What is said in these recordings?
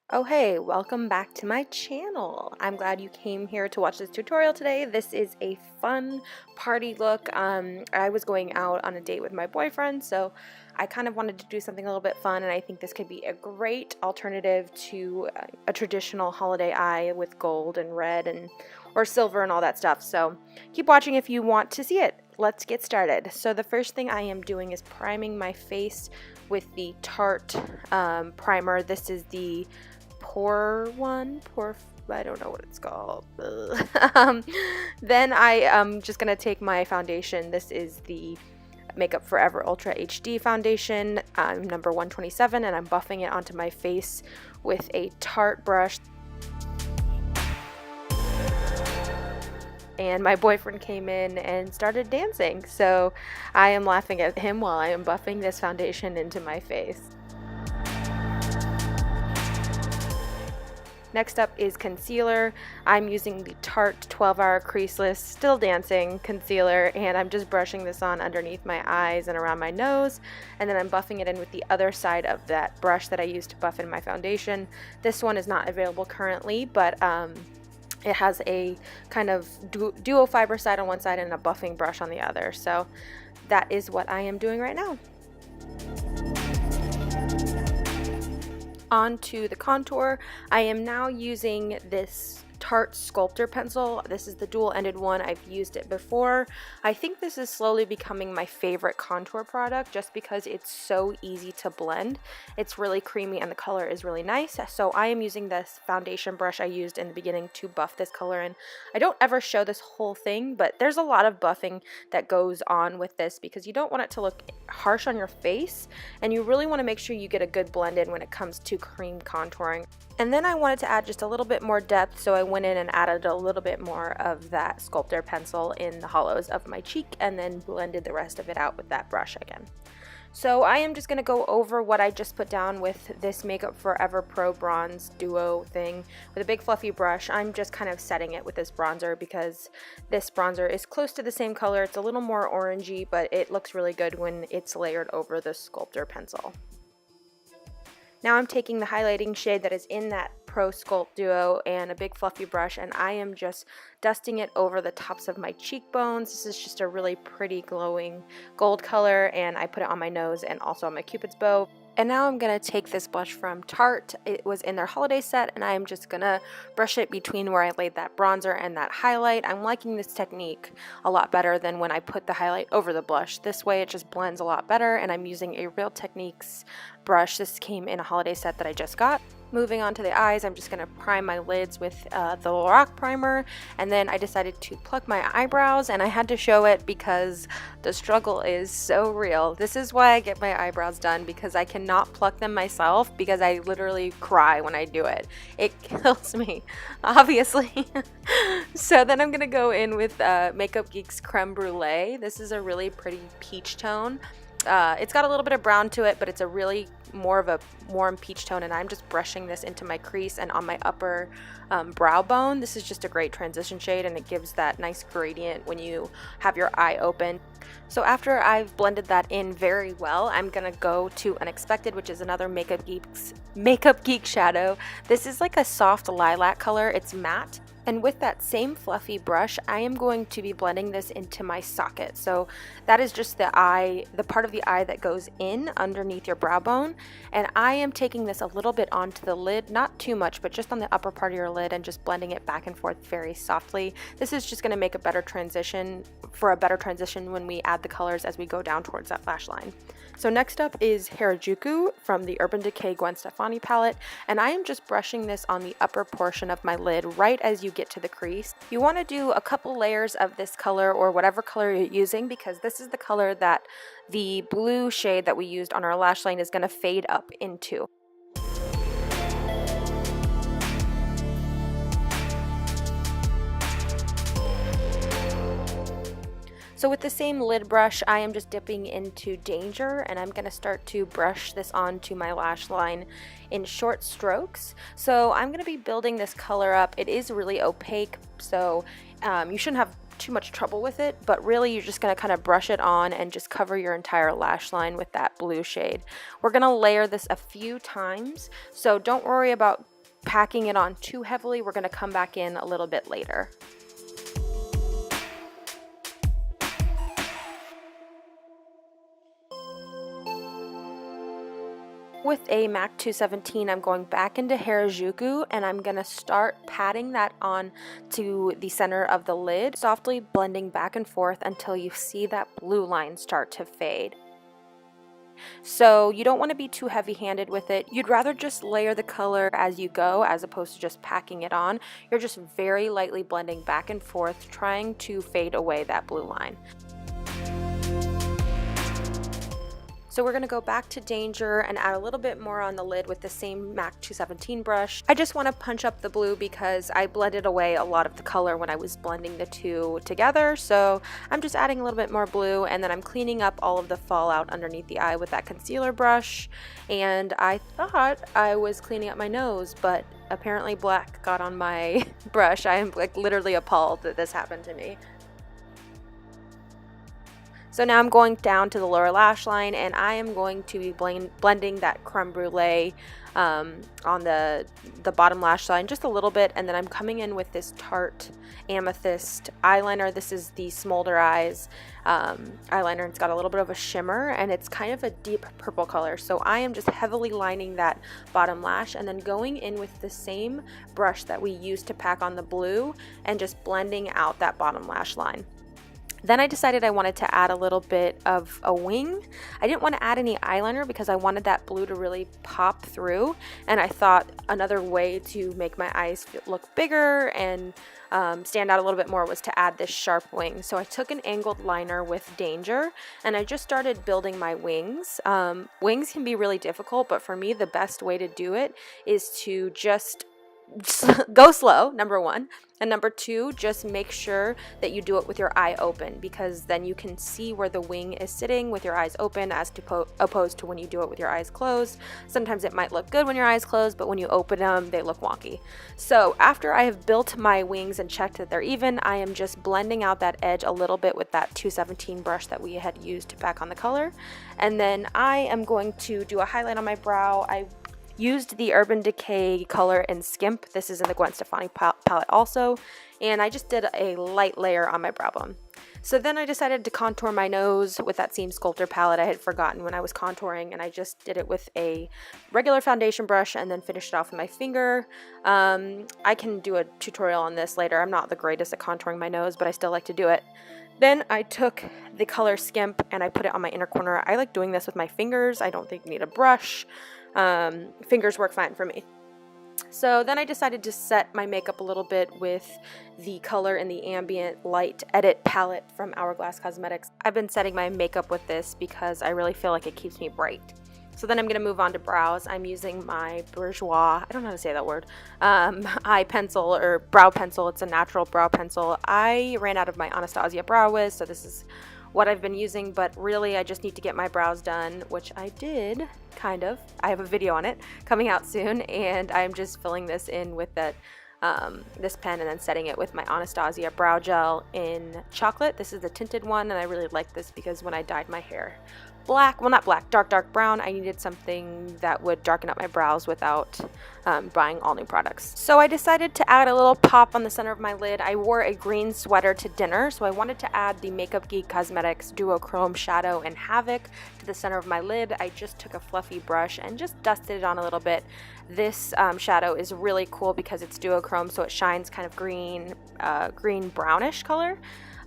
Oh hey, welcome back to my channel. I'm glad you came here to watch this tutorial today. This is a fun party look. I was going out on a date with my boyfriend, so I kind of wanted to do something a little bit fun, and I think this could be a great alternative to a traditional holiday eye with gold and red and or silver and all that stuff. So keep watching if you want to see it. Let's get started. So the first thing I am doing is priming my face with the Tarte primer. This is the I don't know what it's called. Then I am just gonna take my foundation. This is the Makeup Forever Ultra HD foundation, number 127, and I'm buffing it onto my face with a Tarte brush. And my boyfriend came in and started dancing, so I am laughing at him while I am buffing this foundation into my face. Next up is concealer. I'm using the Tarte 12-Hour Creaseless Still Dancing concealer, and I'm just brushing this on underneath my eyes and around my nose, and then I'm buffing it in with the other side of that brush that I used to buff in my foundation. This one is not available currently, but it has a kind of duo fiber side on one side and a buffing brush on the other. So that is what I am doing right now. Onto the contour. I am now using this Tarte Sculptor pencil. This is the dual-ended one. I've used it before. I think this is slowly becoming my favorite contour product just because it's so easy to blend. It's really creamy and the color is really nice. So I am using this foundation brush I used in the beginning to buff this color in. I don't ever show this whole thing, but there's a lot of buffing that goes on with this because you don't want it to look harsh on your face, and you really want to make sure you get a good blend in when it comes to cream contouring. And then I wanted to add just a little bit more depth, so I went in and added a little bit more of that sculptor pencil in the hollows of my cheek and then blended the rest of it out with that brush again. So I am just going to go over what I just put down with this Makeup Forever Pro Bronze Duo thing with a big fluffy brush. I'm just kind of setting it with this bronzer because this bronzer is close to the same color. It's a little more orangey, but it looks really good when it's layered over the sculptor pencil. Now I'm taking the highlighting shade that is in that Pro Sculpt Duo and a big fluffy brush, and I am just dusting it over the tops of my cheekbones. This is just a really pretty glowing gold color, and I put it on my nose and also on my Cupid's bow. And now I'm going to take this blush from Tarte. It was in their holiday set, and I'm just going to brush it between where I laid that bronzer and that highlight. I'm liking this technique a lot better than when I put the highlight over the blush. This way it just blends a lot better, and I'm using a Real Techniques brush. This came in a holiday set that I just got. Moving on to the eyes, I'm just going to prime my lids with the Lorac primer, and then I decided to pluck my eyebrows, and I had to show it because the struggle is so real. This is why I get my eyebrows done, because I cannot pluck them myself because I literally cry when I do it. It kills me, obviously. So then I'm going to go in with Makeup Geek's Creme Brulee. This is a really pretty peach tone. It's got a little bit of brown to it, but it's a really more of a warm peach tone, and I'm just brushing this into my crease and on my upper brow bone. This is just a great transition shade, and it gives that nice gradient when you have your eye open. So after I've blended that in very well, I'm gonna go to Unexpected, which is another Makeup Geek shadow. This is like a soft lilac color. It's matte. And with that same fluffy brush, I am going to be blending this into my socket. So that is just the part of the eye that goes in underneath your brow bone. And I am taking this a little bit onto the lid, not too much, but just on the upper part of your lid, and just blending it back and forth very softly. This is just gonna make a better transition when we add the colors as we go down towards that lash line. So next up is Harajuku from the Urban Decay Gwen Stefani palette, and I am just brushing this on the upper portion of my lid right as you get to the crease. You want to do a couple layers of this color or whatever color you're using, because this is the color that the blue shade that we used on our lash line is going to fade up into. So with the same lid brush, I am just dipping into Danger, and I'm going to start to brush this onto my lash line in short strokes. So I'm going to be building this color up. It is really opaque, so you shouldn't have too much trouble with it, but really you're just going to kind of brush it on and just cover your entire lash line with that blue shade. We're going to layer this a few times, so don't worry about packing it on too heavily, we're going to come back in a little bit later. With a MAC 217, I'm going back into Harajuku and I'm going to start patting that on to the center of the lid, softly blending back and forth until you see that blue line start to fade. So you don't want to be too heavy-handed with it. You'd rather just layer the color as you go as opposed to just packing it on. You're just very lightly blending back and forth, trying to fade away that blue line. So we're going to go back to Danger and add a little bit more on the lid with the same MAC 217 brush. I just want to punch up the blue because I blended away a lot of the color when I was blending the two together. So I'm just adding a little bit more blue, and then I'm cleaning up all of the fallout underneath the eye with that concealer brush. And I thought I was cleaning up my nose, but apparently black got on my brush. I am like literally appalled that this happened to me. So now I'm going down to the lower lash line, and I am going to be blending that creme brulee on the bottom lash line just a little bit, and then I'm coming in with this Tarte Amethyst eyeliner. This is the Smolder Eyes eyeliner. It's got a little bit of a shimmer, and it's kind of a deep purple color. So I am just heavily lining that bottom lash and then going in with the same brush that we used to pack on the blue and just blending out that bottom lash line. Then I decided I wanted to add a little bit of a wing. I didn't want to add any eyeliner because I wanted that blue to really pop through, and I thought another way to make my eyes look bigger and stand out a little bit more was to add this sharp wing. So I took an angled liner with Danger and I just started building my wings. Wings can be really difficult, but for me the best way to do it is to just go slow, number one, and number two, just make sure that you do it with your eye open, because then you can see where the wing is sitting with your eyes open as opposed to when you do it with your eyes closed. Sometimes it might look good when your eyes closed, but when you open them, they look wonky. So after I have built my wings and checked that they're even, I am just blending out that edge a little bit with that 217 brush that we had used to pack on the color. And then I am going to do a highlight on my brow. I used the Urban Decay color in Skimp. This is in the Gwen Stefani palette also, and I just did a light layer on my brow bone. So then I decided to contour my nose with that same Sculptor palette I had forgotten when I was contouring, and I just did it with a regular foundation brush and then finished it off with my finger. I can do a tutorial on this later. I'm not the greatest at contouring my nose, but I still like to do it. Then I took the color Skimp and I put it on my inner corner. I like doing this with my fingers. I don't think you need a brush. Fingers work fine for me. So then I decided to set my makeup a little bit with the color in the Ambient Light Edit palette from Hourglass Cosmetics. I've been setting my makeup with this because I really feel like it keeps me bright. So then I'm going to move on to brows. I'm using my Bourjois, I don't know how to say that word, eye pencil or brow pencil. It's a natural brow pencil. I ran out of my Anastasia Brow Wiz, so this is what I've been using, but really I just need to get my brows done, which I did, kind of. I have a video on it coming out soon, and I'm just filling this in with that this pen and then setting it with my Anastasia Brow Gel in Chocolate. This is the tinted one, and I really like this because when I dyed my hair black, well not black, dark brown, I needed something that would darken up my brows without buying all new products. So I decided to add a little pop on the center of my lid. I wore a green sweater to dinner, so I wanted to add the Makeup Geek Cosmetics Duochrome Shadow in Havoc to the center of my lid. I just took a fluffy brush and just dusted it on a little bit. This shadow is really cool because it's duochrome, so it shines kind of green brownish color.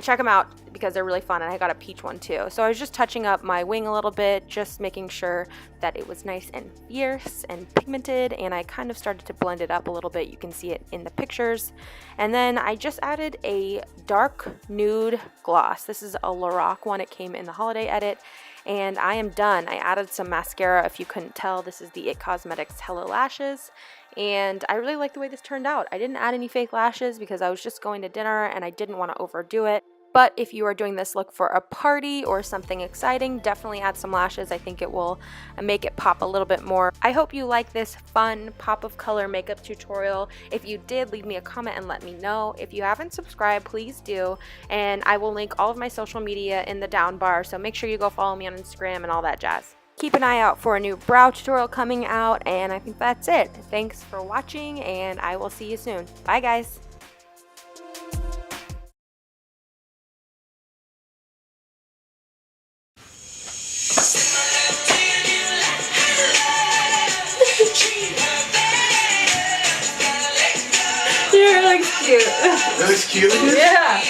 Check them out because they're really fun, and I got a peach one too. So I was just touching up my wing a little bit, just making sure that it was nice and fierce and pigmented, and I kind of started to blend it up a little bit. You can see it in the pictures. And then I just added a dark nude gloss. This is a Lorac one. It came in the holiday edit, and I am done. I added some mascara. If you couldn't tell, this is the IT Cosmetics Hello Lashes. And I really like the way this turned out. I didn't add any fake lashes because I was just going to dinner and I didn't want to overdo it. But if you are doing this look for a party or something exciting, definitely add some lashes. I think it will make it pop a little bit more. I hope you like this fun pop of color makeup tutorial. If you did, leave me a comment and let me know. If you haven't subscribed, please do. And I will link all of my social media in the down bar, so make sure you go follow me on Instagram and all that jazz. keep an eye out for a new brow tutorial coming out, and I think that's it. Thanks for watching, and I will see you soon. Bye, guys. Your hair looks cute. That looks cute. Yeah.